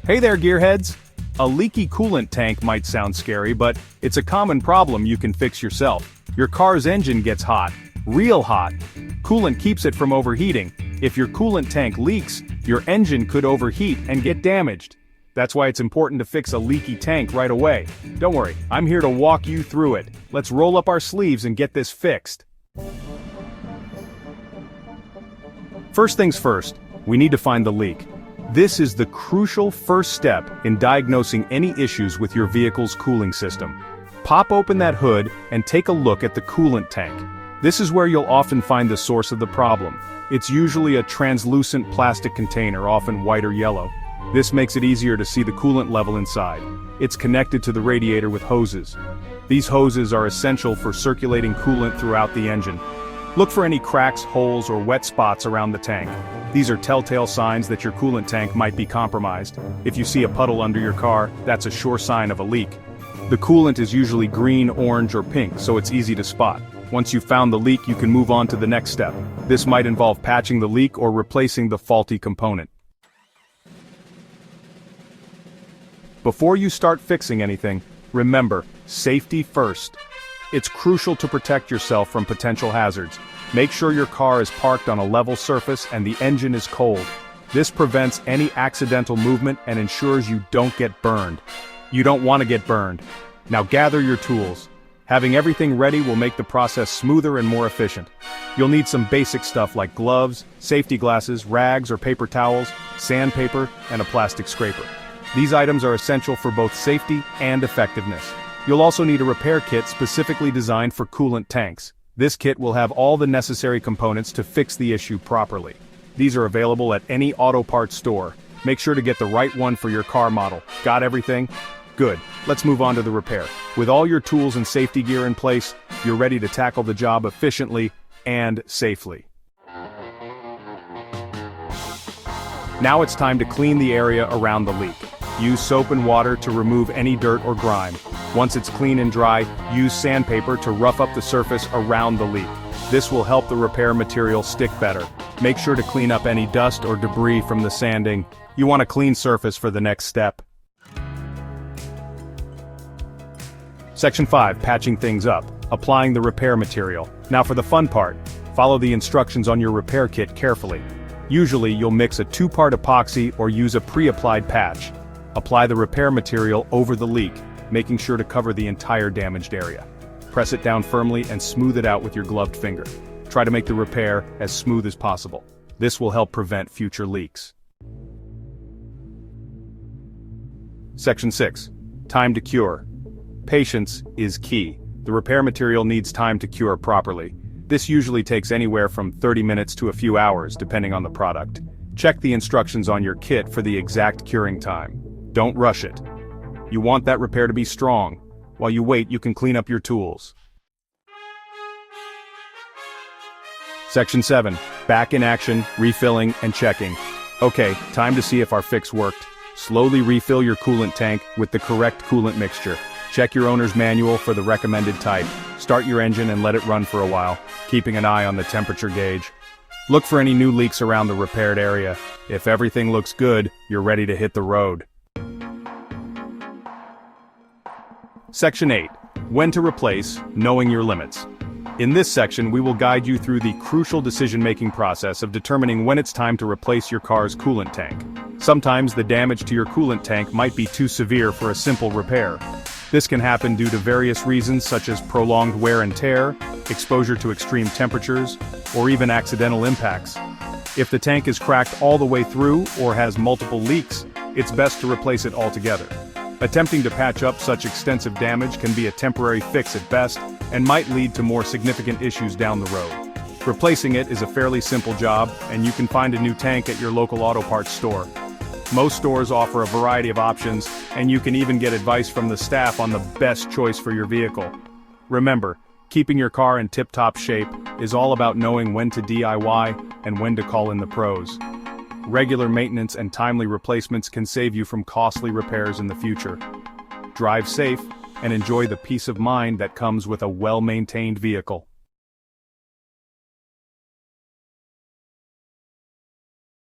Hey there, gearheads! A leaky coolant tank might sound scary, but it's a common problem you can fix yourself. Your car's engine gets hot, real hot. Coolant keeps it from overheating. If your coolant tank leaks, your engine could overheat and get damaged. That's why it's important to fix a leaky tank right away. Don't worry, I'm here to walk you through it. Let's roll up our sleeves and get this fixed. First things first, we need to find the leak. This is the crucial first step in diagnosing any issues with your vehicle's cooling system. Pop open that hood and take a look at the coolant tank. This is where you'll often find the source of the problem. It's usually a translucent plastic container, often white or yellow. This makes it easier to see the coolant level inside. It's connected to the radiator with hoses. These hoses are essential for circulating coolant throughout the engine. Look for any cracks, holes, or wet spots around the tank. These are telltale signs that your coolant tank might be compromised. If you see a puddle under your car, that's a sure sign of a leak. The coolant is usually green, orange, or pink, so it's easy to spot. Once you've found the leak, you can move on to the next step. This might involve patching the leak or replacing the faulty component. Before you start fixing anything, remember, safety first. It's crucial to protect yourself from potential hazards. Make sure your car is parked on a level surface and the engine is cold. This prevents any accidental movement and ensures you don't get burned. You don't want to get burned. Now gather your tools. Having everything ready will make the process smoother and more efficient. You'll need some basic stuff like gloves, safety glasses, rags or paper towels, sandpaper, and a plastic scraper. These items are essential for both safety and effectiveness. You'll also need a repair kit specifically designed for coolant tanks. This kit will have all the necessary components to fix the issue properly. These are available at any auto parts store. Make sure to get the right one for your car model. Got everything? Good. Let's move on to the repair. With all your tools and safety gear in place, you're ready to tackle the job efficiently and safely. Now it's time to clean the area around the leak. Use soap and water to remove any dirt or grime. Once it's clean and dry, use sandpaper to rough up the surface around the leak. This will help the repair material stick better. Make sure to clean up any dust or debris from the sanding. You want a clean surface for the next step. Section 5. Patching things up. Applying the repair material. Now for the fun part. Follow the instructions on your repair kit carefully. Usually you'll mix a 2-part epoxy or use a pre-applied patch. Apply the repair material over the leak, making sure to cover the entire damaged area. Press it down firmly and smooth it out with your gloved finger. Try to make the repair as smooth as possible. This will help prevent future leaks. Section 6. Time to cure. Patience is key. The repair material needs time to cure properly. This usually takes anywhere from 30 minutes to a few hours, depending on the product. Check the instructions on your kit for the exact curing time. Don't rush it. You want that repair to be strong. While you wait, you can clean up your tools. Section 7. Back in action, refilling, and checking. Okay, time to see if our fix worked. Slowly refill your coolant tank with the correct coolant mixture. Check your owner's manual for the recommended type. Start your engine and let it run for a while, keeping an eye on the temperature gauge. Look for any new leaks around the repaired area. If everything looks good, you're ready to hit the road. Section 8. When to replace, knowing your limits. In this section, we will guide you through the crucial decision-making process of determining when it's time to replace your car's coolant tank. Sometimes the damage to your coolant tank might be too severe for a simple repair. This can happen due to various reasons such as prolonged wear and tear, exposure to extreme temperatures, or even accidental impacts. If the tank is cracked all the way through or has multiple leaks, it's best to replace it altogether. Attempting to patch up such extensive damage can be a temporary fix at best and might lead to more significant issues down the road. Replacing it is a fairly simple job, and you can find a new tank at your local auto parts store. Most stores offer a variety of options, and you can even get advice from the staff on the best choice for your vehicle. Remember, keeping your car in tip-top shape is all about knowing when to DIY and when to call in the pros. Regular maintenance and timely replacements can save you from costly repairs in the future. Drive safe and enjoy the peace of mind that comes with a well-maintained vehicle.